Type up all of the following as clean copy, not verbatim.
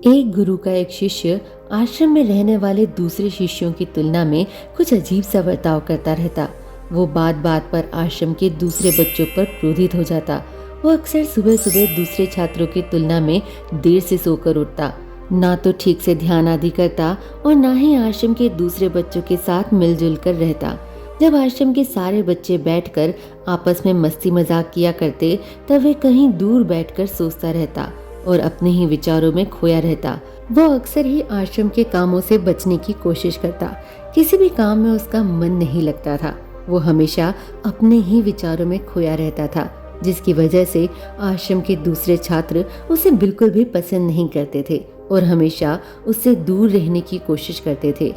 एक गुरु का एक शिष्य आश्रम में रहने वाले दूसरे शिष्यों की तुलना में कुछ अजीब सा बर्ताव करता रहता। वो बात बात पर आश्रम के दूसरे बच्चों पर क्रोधित हो जाता। वो अक्सर सुबह सुबह दूसरे छात्रों की तुलना में देर से सोकर उठता, ना तो ठीक से ध्यान आदि करता और ना ही आश्रम के दूसरे बच्चों के साथ मिलजुल कर रहता। जब आश्रम के सारे बच्चे बैठकर आपस में मस्ती मजाक किया करते, तब वे कहीं दूर बैठकर सोचता रहता और अपने ही विचारों में खोया रहता। वो अक्सर ही आश्रम के कामों से बचने की कोशिश करता। किसी भी काम में उसका मन नहीं लगता था। वो हमेशा अपने ही विचारों में खोया रहता था, जिसकी वजह से आश्रम के दूसरे छात्र उसे बिल्कुल भी पसंद नहीं करते थे और हमेशा उससे दूर रहने की कोशिश करते थे।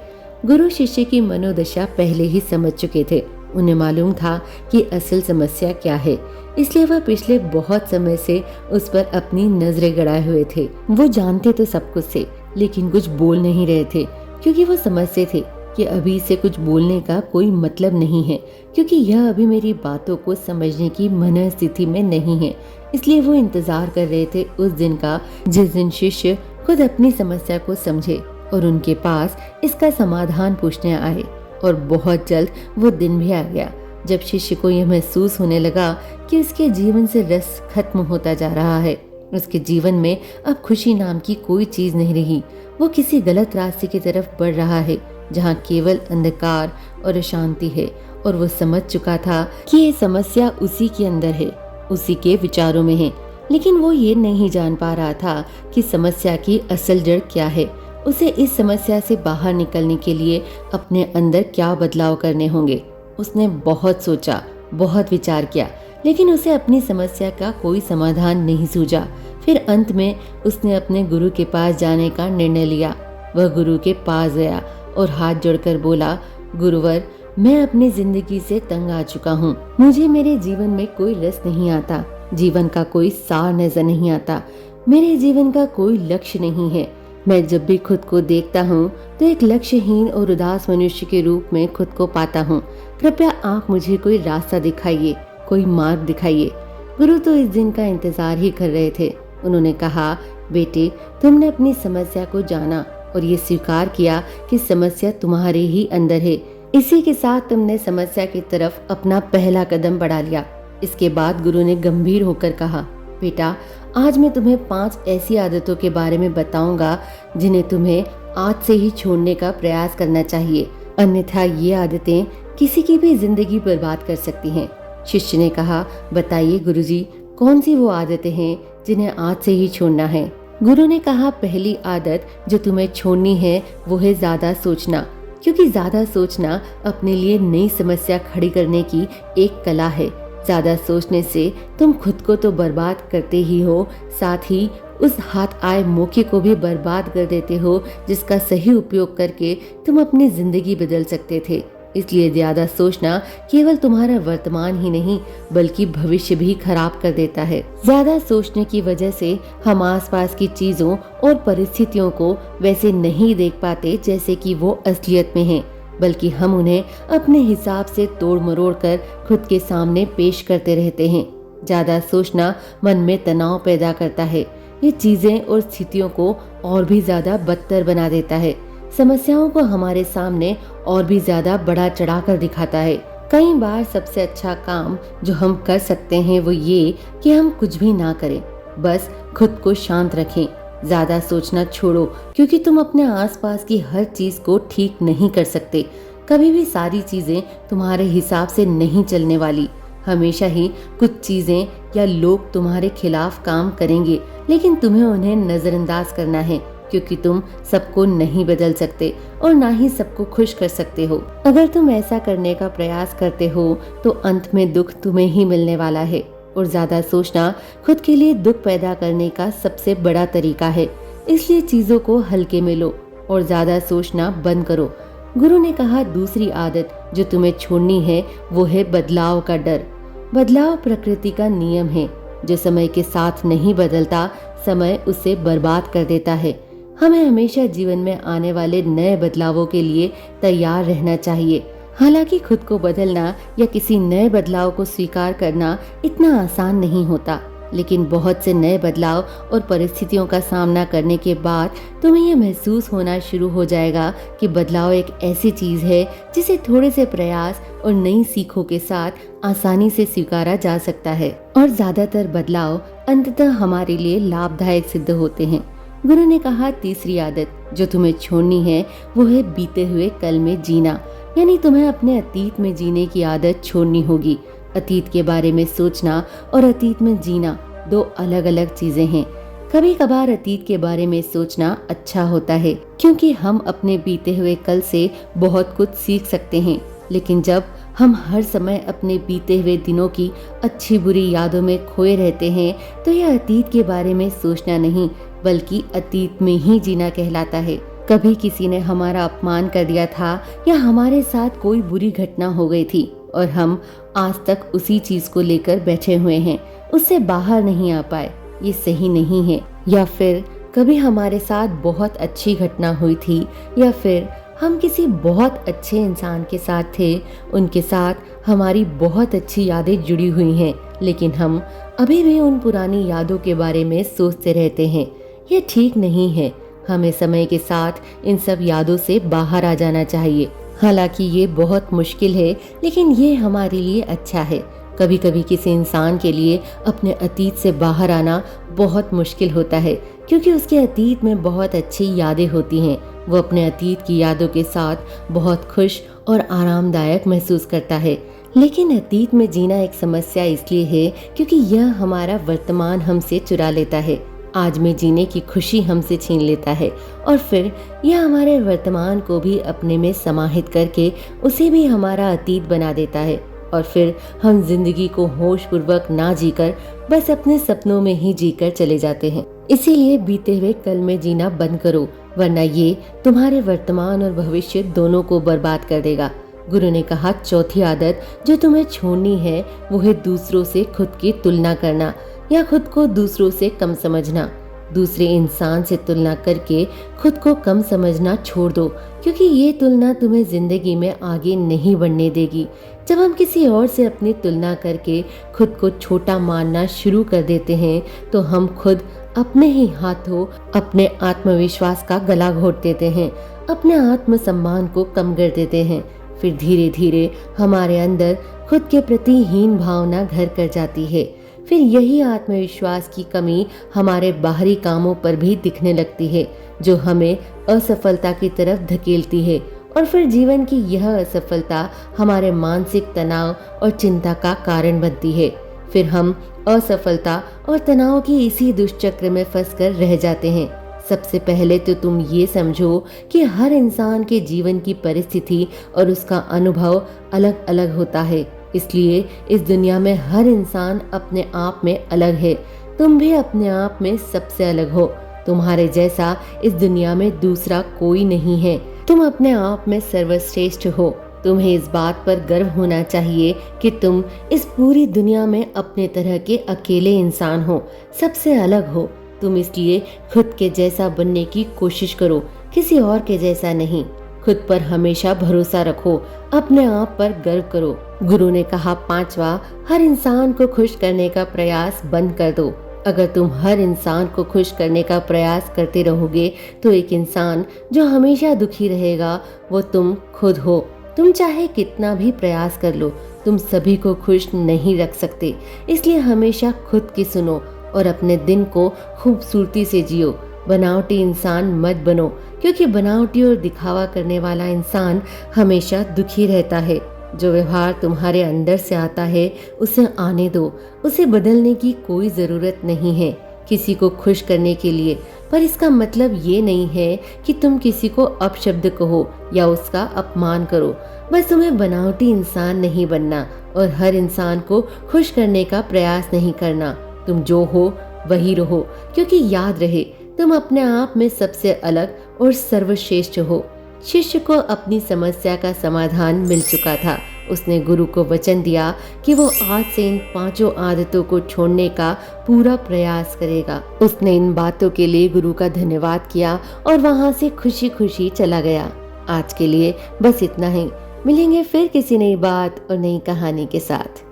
गुरु शिष्य की मनोदशा पहले ही समझ चुके थे। उन्हें मालूम था कि असल समस्या क्या है, इसलिए वह पिछले बहुत समय से उस पर अपनी नजरें गड़ाए हुए थे। वो जानते तो सब कुछ थे, लेकिन कुछ बोल नहीं रहे थे, क्योंकि वो समझते थे कि अभी से कुछ बोलने का कोई मतलब नहीं है, क्योंकि यह अभी मेरी बातों को समझने की मनस्थिति में नहीं है। इसलिए वो इंतजार कर रहे थे उस दिन का जिस दिन शिष्य खुद अपनी समस्या को समझे और उनके पास इसका समाधान पूछने आए। और बहुत जल्द वो दिन भी आ गया जब शिष्य को यह महसूस होने लगा कि उसके जीवन से रस खत्म होता जा रहा है। उसके जीवन में अब खुशी नाम की कोई चीज नहीं रही। वो किसी गलत रास्ते की तरफ बढ़ रहा है, जहाँ केवल अंधकार और अशांति है। और वो समझ चुका था कि ये समस्या उसी के अंदर है, उसी के विचारों में है। लेकिन वो ये नहीं जान पा रहा था कि समस्या की असल जड़ क्या है। उसे इस समस्या से बाहर निकलने के लिए अपने अंदर क्या बदलाव करने होंगे। उसने बहुत सोचा, बहुत विचार किया, लेकिन उसे अपनी समस्या का कोई समाधान नहीं सूझा। फिर अंत में उसने अपने गुरु के पास जाने का निर्णय लिया। वह गुरु के पास गया और हाथ जोड़कर बोला, गुरुवर, मैं अपनी जिंदगी से तंग आ चुका हूँ। मुझे मेरे जीवन में कोई रस नहीं आता, जीवन का कोई सार नजर नहीं आता, मेरे जीवन का कोई लक्ष्य नहीं है। मैं जब भी खुद को देखता हूँ तो एक लक्ष्यहीन और उदास मनुष्य के रूप में खुद को पाता हूँ। कृपया आप मुझे कोई रास्ता दिखाइए, कोई मार्ग दिखाइए। गुरु तो इस दिन का इंतजार ही कर रहे थे। उन्होंने कहा, बेटे, तुमने अपनी समस्या को जाना और ये स्वीकार किया कि समस्या तुम्हारे ही अंदर है। इसी के साथ तुमने समस्या की तरफ अपना पहला कदम बढ़ा लिया। इसके बाद गुरु ने गंभीर होकर कहा, बेटा, आज मैं तुम्हें 5 ऐसी आदतों के बारे में बताऊंगा जिन्हें तुम्हें आज से ही छोड़ने का प्रयास करना चाहिए, अन्यथा ये आदतें किसी की भी जिंदगी बर्बाद कर सकती हैं। शिष्य ने कहा, बताइए गुरुजी, कौन सी वो आदतें हैं जिन्हें आज से ही छोड़ना है? गुरु ने कहा, पहली आदत जो तुम्हें छोड़नी है वो है ज्यादा सोचना, क्योंकि ज्यादा सोचना अपने लिए नई समस्या खड़ी करने की एक कला है। ज्यादा सोचने से तुम खुद को तो बर्बाद करते ही हो, साथ ही उस हाथ आए मौके को भी बर्बाद कर देते हो जिसका सही उपयोग करके तुम अपनी जिंदगी बदल सकते थे। इसलिए ज्यादा सोचना केवल तुम्हारा वर्तमान ही नहीं बल्कि भविष्य भी खराब कर देता है। ज्यादा सोचने की वजह से हम आसपास की चीजों और परिस्थितियों को वैसे नहीं देख पाते जैसे कि वो असलियत में हैं, बल्कि हम उन्हें अपने हिसाब से तोड़ मरोड़ कर खुद के सामने पेश करते रहते हैं। ज्यादा सोचना मन में तनाव पैदा करता है। ये चीजें और स्थितियों को और भी ज्यादा बदतर बना देता है। समस्याओं को हमारे सामने और भी ज्यादा बड़ा चढ़ा कर दिखाता है। कई बार सबसे अच्छा काम जो हम कर सकते हैं वो ये कि हम कुछ भी ना करें, बस खुद को शांत रखें। ज्यादा सोचना छोड़ो, क्योंकि तुम अपने आसपास की हर चीज को ठीक नहीं कर सकते। कभी भी सारी चीजें तुम्हारे हिसाब से नहीं चलने वाली। हमेशा ही कुछ चीजें या लोग तुम्हारे खिलाफ काम करेंगे, लेकिन तुम्हें उन्हें नजरअंदाज करना है, क्योंकि तुम सबको नहीं बदल सकते और ना ही सबको खुश कर सकते हो। अगर तुम ऐसा करने का प्रयास करते हो तो अंत में दुख तुम्हें ही मिलने वाला है। और ज्यादा सोचना खुद के लिए दुख पैदा करने का सबसे बड़ा तरीका है। इसलिए चीजों को हल्के में लो और ज्यादा सोचना बंद करो। गुरु ने कहा, दूसरी आदत जो तुम्हें छोड़नी है वो है बदलाव का डर। बदलाव प्रकृति का नियम है। जो समय के साथ नहीं बदलता, समय उसे बर्बाद कर देता है। हमें हमेशा जीवन में आने वाले नए बदलावों के लिए तैयार रहना चाहिए। हालांकि खुद को बदलना या किसी नए बदलाव को स्वीकार करना इतना आसान नहीं होता, लेकिन बहुत से नए बदलाव और परिस्थितियों का सामना करने के बाद तुम्हें यह महसूस होना शुरू हो जाएगा कि बदलाव एक ऐसी चीज है जिसे थोड़े से प्रयास और नई सीखों के साथ आसानी से स्वीकारा जा सकता है। और ज्यादातर बदलाव अंततः हमारे लिए लाभदायक सिद्ध होते हैं। गुरु ने कहा, तीसरी आदत जो तुम्हें छोड़नी है वो है बीते हुए कल में जीना। यानी तुम्हें अपने अतीत में जीने की आदत छोड़नी होगी। अतीत के बारे में सोचना और अतीत में जीना दो अलग अलग चीजें हैं। कभी कभार अतीत के बारे में सोचना अच्छा होता है क्योंकि हम अपने बीते हुए कल से बहुत कुछ सीख सकते हैं, लेकिन जब हम हर समय अपने बीते हुए दिनों की अच्छी बुरी यादों में खोए रहते हैं तो यह अतीत के बारे में सोचना नहीं बल्कि अतीत में ही जीना कहलाता है। कभी किसी ने हमारा अपमान कर दिया था या हमारे साथ कोई बुरी घटना हो गई थी और हम आज तक उसी चीज को लेकर बैठे हुए हैं, उससे बाहर नहीं आ पाए, ये सही नहीं है। या फिर कभी हमारे साथ बहुत अच्छी घटना हुई थी या फिर हम किसी बहुत अच्छे इंसान के साथ थे, उनके साथ हमारी बहुत अच्छी यादें जुड़ी हुई हैं, लेकिन हम अभी भी उन पुरानी यादों के बारे में सोचते रहते हैं। ये ठीक नहीं है। हमें समय के साथ इन सब यादों से बाहर आ जाना चाहिए। हालांकि ये बहुत मुश्किल है, लेकिन ये हमारे लिए अच्छा है। कभी कभी किसी इंसान के लिए अपने अतीत से बाहर आना बहुत मुश्किल होता है क्योंकि उसके अतीत में बहुत अच्छी यादें होती हैं। वो अपने अतीत की यादों के साथ बहुत खुश और आरामदायक महसूस करता है। लेकिन अतीत में जीना एक समस्या इसलिए है क्योंकि यह हमारा वर्तमान हमसे चुरा लेता है, आज में जीने की खुशी हमसे छीन लेता है और फिर यह हमारे वर्तमान को भी अपने में समाहित करके उसे भी हमारा अतीत बना देता है और फिर हम जिंदगी को होश पूर्वक ना जीकर बस अपने सपनों में ही जीकर चले जाते हैं। इसीलिए बीते हुए कल में जीना बंद करो, वरना ये तुम्हारे वर्तमान और भविष्य दोनों को बर्बाद कर देगा। गुरु ने कहा, चौथी आदत जो तुम्हें छोड़नी है वो है दूसरों से खुद की तुलना करना या खुद को दूसरों से कम समझना। दूसरे इंसान से तुलना करके खुद को कम समझना छोड़ दो क्योंकि ये तुलना तुम्हें जिंदगी में आगे नहीं बढ़ने देगी। जब हम किसी और से अपनी तुलना करके खुद को छोटा मानना शुरू कर देते हैं तो हम खुद अपने ही हाथों अपने आत्मविश्वास का गला घोट देते हैं, अपने आत्मसम्मान को कम कर देते हैं। फिर धीरे धीरे हमारे अंदर खुद के प्रति हीन भावना घर कर जाती है। फिर यही आत्मविश्वास की कमी हमारे बाहरी कामों पर भी दिखने लगती है जो हमें असफलता की तरफ धकेलती है और फिर जीवन की यह असफलता हमारे मानसिक तनाव और चिंता का कारण बनती है। फिर हम असफलता और तनाव की इसी दुष्चक्र में फंसकर रह जाते हैं। सबसे पहले तो तुम ये समझो कि हर इंसान के जीवन की परिस्थिति और उसका अनुभव अलग अलग होता है, इसलिए इस दुनिया में हर इंसान अपने आप में अलग है। तुम भी अपने आप में सबसे अलग हो। तुम्हारे जैसा इस दुनिया में दूसरा कोई नहीं है। तुम अपने आप में सर्वश्रेष्ठ हो। तुम्हें इस बात पर गर्व होना चाहिए कि तुम इस पूरी दुनिया में अपने तरह के अकेले इंसान हो, सबसे अलग हो। तुम इसलिए खुद के जैसा बनने की कोशिश करो, किसी और के जैसा नहीं। खुद पर हमेशा भरोसा रखो, अपने आप पर गर्व करो। गुरु ने कहा, पांचवा, हर इंसान को खुश करने का प्रयास बंद कर दो। अगर तुम हर इंसान को खुश करने का प्रयास करते रहोगे तो एक इंसान जो हमेशा दुखी रहेगा वो तुम खुद हो। तुम चाहे कितना भी प्रयास कर लो, तुम सभी को खुश नहीं रख सकते। इसलिए हमेशा खुद की सुनो और अपने दिन को खूबसूरती से जियो। बनावटी इंसान मत बनो क्योंकि बनावटी और दिखावा करने वाला इंसान हमेशा दुखी रहता है। जो व्यवहार तुम्हारे अंदर से आता है उसे आने दो, उसे बदलने की कोई जरूरत नहीं है किसी को खुश करने के लिए। पर इसका मतलब ये नहीं है कि तुम किसी को अपशब्द कहो या उसका अपमान करो। बस तुम्हें बनावटी इंसान नहीं बनना और हर इंसान को खुश करने का प्रयास नहीं करना। तुम जो हो वही रहो, क्योंकि याद रहे तुम अपने आप में सबसे अलग और सर्वश्रेष्ठ हो। शिष्य को अपनी समस्या का समाधान मिल चुका था। उसने गुरु को वचन दिया कि वो आज से इन 5 आदतों को छोड़ने का पूरा प्रयास करेगा। उसने इन बातों के लिए गुरु का धन्यवाद किया और वहां से खुशी खुशी चला गया। आज के लिए बस इतना ही। मिलेंगे फिर किसी नई बात और नई कहानी के साथ।